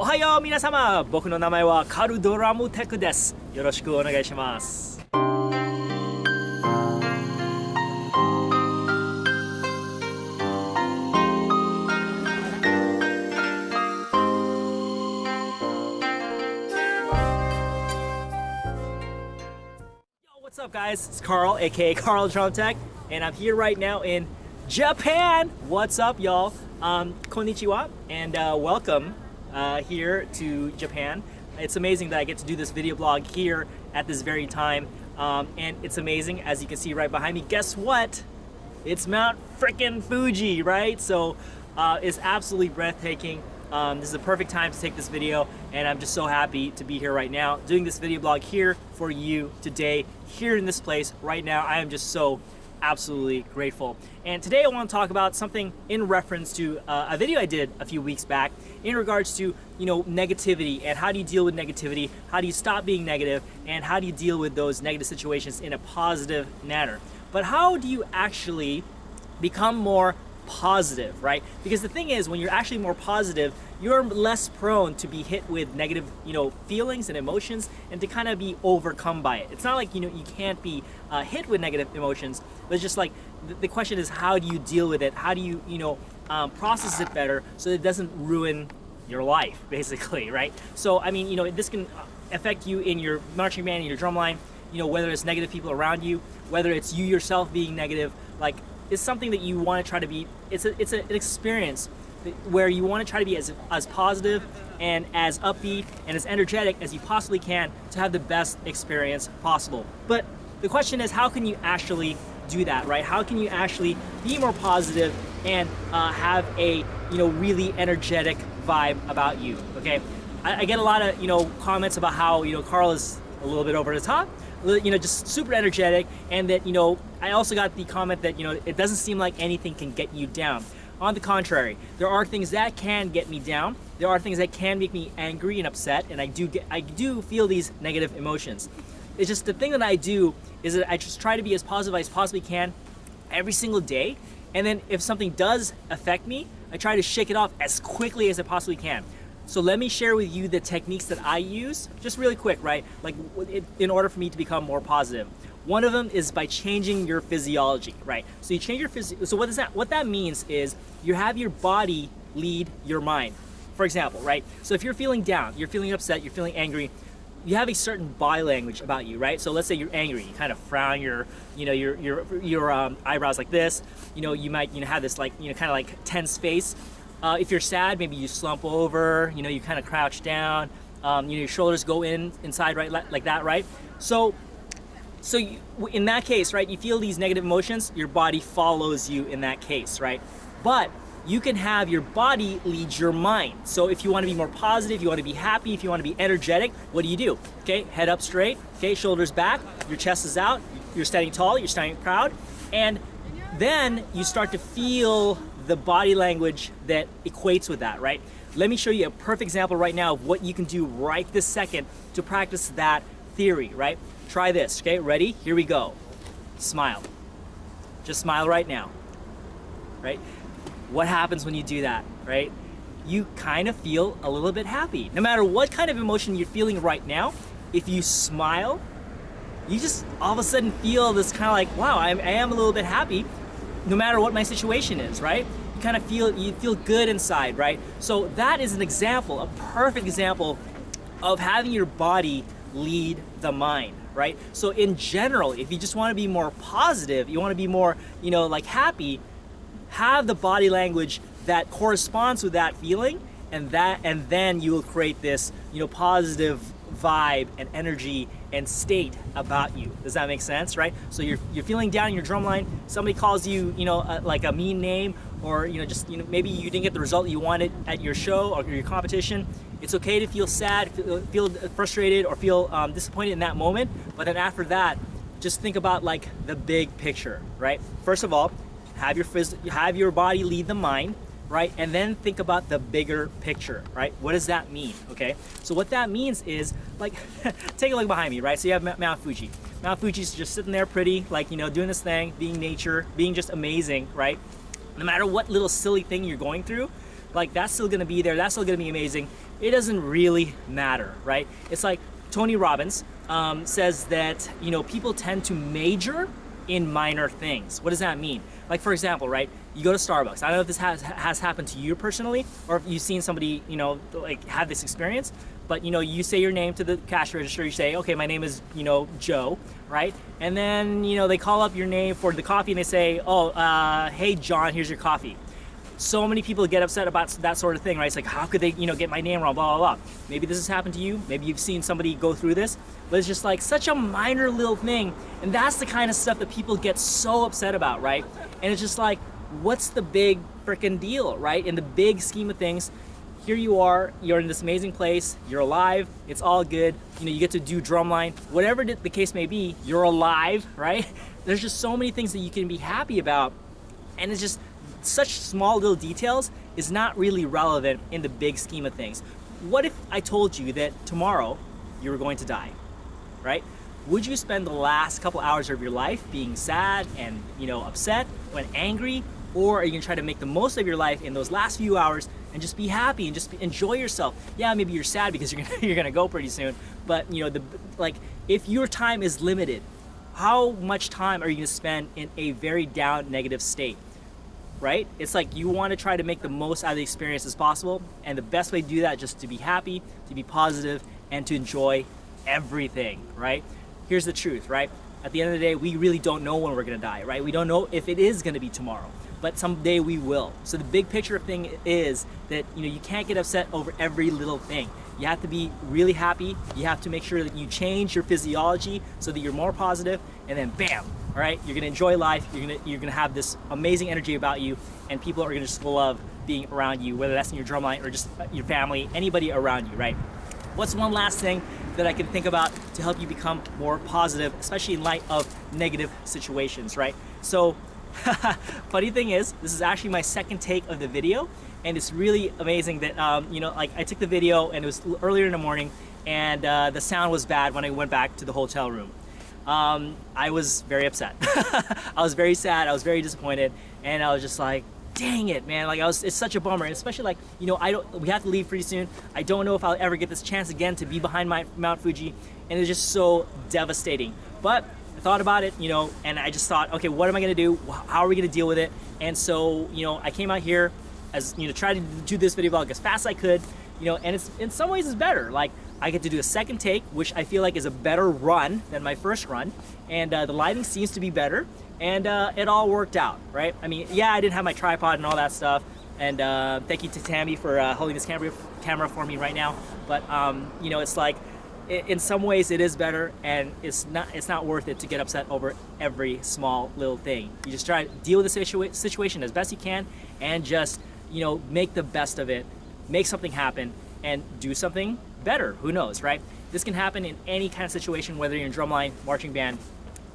おはよう皆様、僕の名前はカルドラムテクです。よろしくお願いします。What's up guys, it's Karl, aka Karl Drum Tech, and I'm here right now in Japan. What's up y'all? Konnichiwa, and welcome here to Japan. It's amazing that I get to do this video blog here at this very time, and it's amazing, as you can see right behind me. Guess what? It's Mount frickin' Fuji, right? So it's absolutely breathtaking. This is the perfect time to take this video, and I'm just so happy to be here right now doing this video blog here for you today, here in this place right now. I am just so absolutely grateful. And today I want to talk about something in reference to a video I did a few weeks back in regards to, you know, negativity and how do you deal with negativity, how do you stop being negative, and how do you deal with those negative situations in a positive manner. But how do you actually become more positive, right? Because the thing is, when you're actually more positive, you're less prone to be hit with negative, you know, feelings and emotions, and to kind of be overcome by it. It's not like, you know, you can't be hit with negative emotions, but it's just like the question is, how do you deal with it? How do you, you know, process it better so that it doesn't ruin your life, basically, right? So, I mean, you know, this can affect you in your marching band, in your drumline, you know, whether it's negative people around you, whether it's you yourself being negative, like, it's something that you want to try to be, it's an experience where you want to try to be as positive and as upbeat and as energetic as you possibly can to have the best experience possible. But the question is, how can you actually do that, right? How can you actually be more positive and have a, you know, really energetic vibe about you, okay? I get a lot of, you know, comments about how, you know, Karl is a little bit over the top, you know, just super energetic, and that, you know, I also got the comment that, you know, it doesn't seem like anything can get you down. On the contrary, there are things that can get me down. There are things that can make me angry and upset, and I do feel these negative emotions. It's just the thing that I do is that I just try to be as positive as I possibly can every single day, and then if something does affect me, I try to shake it off as quickly as I possibly can. So let me share with you the techniques that I use, just really quick, right? Like, in order for me to become more positive. One of them is by changing your physiology, right? So you change your so what that means is you have your body lead your mind. For example, right? So if you're feeling down, you're feeling upset, you're feeling angry, you have a certain body language about you, right? So let's say you're angry, you kind of frown your eyebrows like this. You know, you might, you know, have this, like, you know, kind of like tense face. If you're sad, maybe you slump over, you know, you kind of crouch down, you know, your shoulders go inside, right, like that, right? So in that case, right, you feel these negative emotions, your body follows you in that case, right? But you can have your body lead your mind. So if you want to be more positive, you want to be happy, if you want to be energetic, what do? Okay, head up straight, okay, shoulders back, your chest is out, you're standing tall, you're standing proud, and then you start to feel the body language that equates with that, right? Let me show you a perfect example right now of what you can do right this second to practice that theory, right? Try this, okay? Ready? Here we go. Smile. Just smile right now, right? What happens when you do that, right? You kind of feel a little bit happy. No matter what kind of emotion you're feeling right now, if you smile, you just all of a sudden feel this kind of like, wow, I am a little bit happy, no matter what my situation is, right? You kind of feel good inside, right? So that is an example, a perfect example of having your body lead the mind, right? So in general, if you just want to be more positive, you want to be more, you know, like happy, have the body language that corresponds with that feeling, and then you will create this, you know, positive vibe and energy and state about you. Does that make sense, right? So you're feeling down in your drumline, somebody calls you, you know, like a mean name, or, you know, just, you know, maybe you didn't get the result you wanted at your show or your competition. It's okay to feel sad, feel frustrated, or feel disappointed in that moment, but then after that, just think about like the big picture, right? First of all, have your body lead the mind, right? And then think about the bigger picture, right? What does that mean, okay? So what that means is, like, take a look behind me, right? So you have Mount Fuji. Mount Fuji's just sitting there pretty, like, you know, doing this thing, being nature, being just amazing, right? No matter what little silly thing you're going through, like that's still gonna be there, that's still gonna be amazing. It doesn't really matter, right? It's like Tony Robbins says that, you know, people tend to major in minor things. What does that mean? Like, for example, right, you go to Starbucks. I don't know if this has happened to you personally, or if you've seen somebody, you know, like have this experience, but you know, you say your name to the cash register, you say, okay, my name is, you know, Joe, right? And then, you know, they call up your name for the coffee and they say, oh, hey, John, here's your coffee. So many people get upset about that sort of thing, right? It's like, how could they, you know, get my name wrong, blah, blah, blah. Maybe this has happened to you. Maybe you've seen somebody go through this, but it's just like such a minor little thing. And that's the kind of stuff that people get so upset about, right? And it's just like, what's the big freaking deal, right? In the big scheme of things, here you are, you're in this amazing place, you're alive, it's all good. You know, you get to do Drumline, whatever the case may be, you're alive, right? There's just so many things that you can be happy about. And it's just, such small little details is not really relevant in the big scheme of things. What if I told you that tomorrow you were going to die, right? Would you spend the last couple hours of your life being sad and, you know, upset and angry, or are you gonna try to make the most of your life in those last few hours and just be happy and just enjoy yourself? Yeah, maybe you're sad because you're gonna go pretty soon, but you know, if your time is limited, how much time are you gonna spend in a very down, negative state? Right? It's like you want to try to make the most out of the experience as possible, and the best way to do that is just to be happy, to be positive, and to enjoy everything, right? Here's the truth, right? At the end of the day, we really don't know when we're gonna die, right? We don't know if it is gonna be tomorrow, but someday we will. So the big picture of thing is that, you know, you can't get upset over every little thing. You have to be really happy. You have to make sure that you change your physiology so that you're more positive, and then bam, all right, you're gonna enjoy life, you're gonna have this amazing energy about you, and people are gonna just love being around you, whether that's in your drumline or just your family, anybody around you, right? What's one last thing that I can think about to help you become more positive, especially in light of negative situations, right? So, funny thing is, this is actually my second take of the video, and it's really amazing that, you know, like I took the video and it was earlier in the morning, and the sound was bad when I went back to the hotel room. I was very upset. I was very sad, I was very disappointed, and I was just like, dang it, man, like it's such a bummer, and especially like, you know, we have to leave pretty soon. I don't know if I'll ever get this chance again to be behind Mount Fuji, and it's just so devastating. But I thought about it, you know, and I just thought, okay, what am I gonna do? How are we gonna deal with it? And so, you know, I came out here as, you know, try to do this video vlog as fast as I could, you know, and it's in some ways it's better. Like, I get to do a second take, which I feel like is a better run than my first run, and the lighting seems to be better, and it all worked out, right? I mean, yeah, I didn't have my tripod and all that stuff, and thank you to Tammy for holding this camera for me right now, but you know, it's like, in some ways it is better, and it's not worth it to get upset over every small little thing. You just try to deal with the situation as best you can, and just, you know, make the best of it, make something happen, and do something better. Who knows, right? This can happen in any kind of situation, whether you're in drumline, marching band,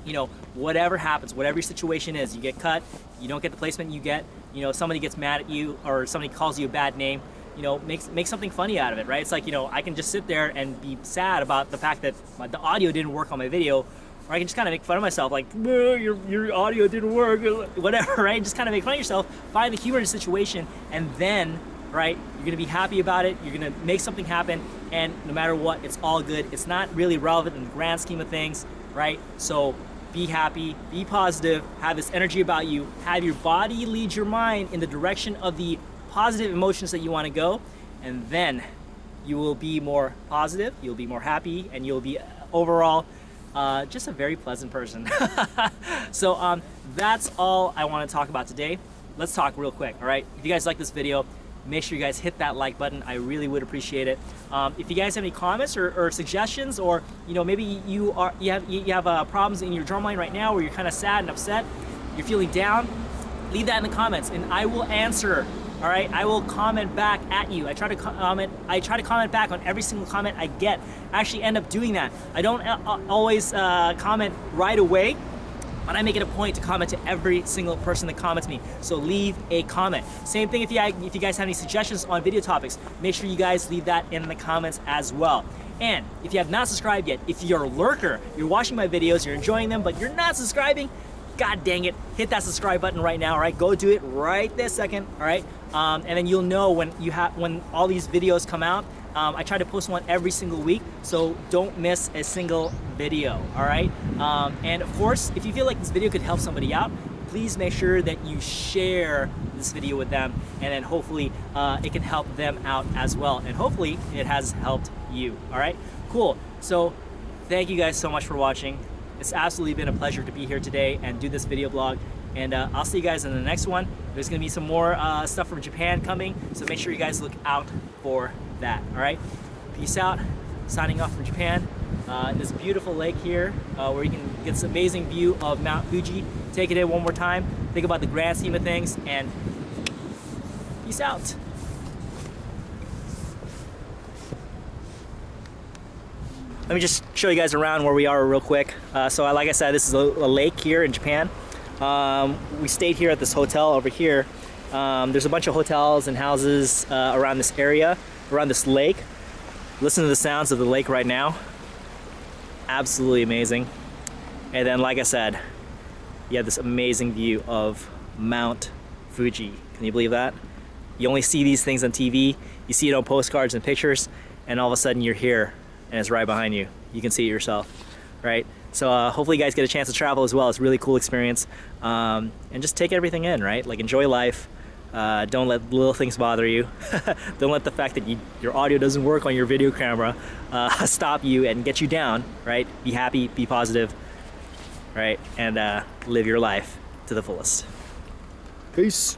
you know, whatever happens, whatever your situation is, you get cut, you don't get the placement you get, you know, somebody gets mad at you, or somebody calls you a bad name, you know, make something funny out of it, right? It's like, you know, I can just sit there and be sad about the fact that the audio didn't work on my video, or I can just kind of make fun of myself, like, your audio didn't work, whatever, right? Just kind of make fun of yourself, find the humor in the situation, and then, right, you're gonna be happy about it, you're gonna make something happen, and no matter what, it's all good. It's not really relevant in the grand scheme of things, right? So be happy, be positive, have this energy about you, have your body lead your mind in the direction of the positive emotions that you want to go, and then you will be more positive, you'll be more happy, and you'll be overall just a very pleasant person. So that's all I want to talk about today. Let's talk real quick, all right? If you guys like this video, make sure you guys hit that like button. I really would appreciate it. If you guys have any comments or suggestions, or you know, maybe you have problems in your drumline right now where you're kind of sad and upset, you're feeling down, leave that in the comments and I will answer. All right, I will comment back at you. I try to comment back on every single comment I get. I actually end up doing that. I don't always comment right away, but I make it a point to comment to every single person that comments me. So leave a comment. Same thing if you guys have any suggestions on video topics, make sure you guys leave that in the comments as well. And if you have not subscribed yet, if you're a lurker, you're watching my videos, you're enjoying them, but you're not subscribing, God dang it, hit that subscribe button right now, all right? Go do it right this second, all right? And then you'll know when all these videos come out. I try to post one every single week, so don't miss a single video, all right? And of course, if you feel like this video could help somebody out, please make sure that you share this video with them, and then hopefully it can help them out as well. And hopefully it has helped you, all right? Cool, so thank you guys so much for watching. It's absolutely been a pleasure to be here today and do this video blog. And I'll see you guys in the next one. There's gonna be some more stuff from Japan coming, so make sure you guys look out for that, all right? Peace out, signing off from Japan. This beautiful lake here where you can get this amazing view of Mount Fuji. Take it in one more time, think about the grand scheme of things, and peace out. Let me just show you guys around where we are real quick. So like I said, this is a lake here in Japan. We stayed here at this hotel over here. There's a bunch of hotels and houses around this area, around this lake. Listen to the sounds of the lake right now. Absolutely amazing. And then, like I said, you have this amazing view of Mount Fuji. Can you believe that? You only see these things on TV, you see it on postcards and pictures, and all of a sudden you're here and it's right behind you. You can see it yourself, right? So hopefully you guys get a chance to travel as well. It's a really cool experience. And just take everything in, right? Like, enjoy life. Don't let little things bother you. Don't let the fact that your audio doesn't work on your video camera stop you and get you down, right? Be happy, be positive, right? And live your life to the fullest. Peace.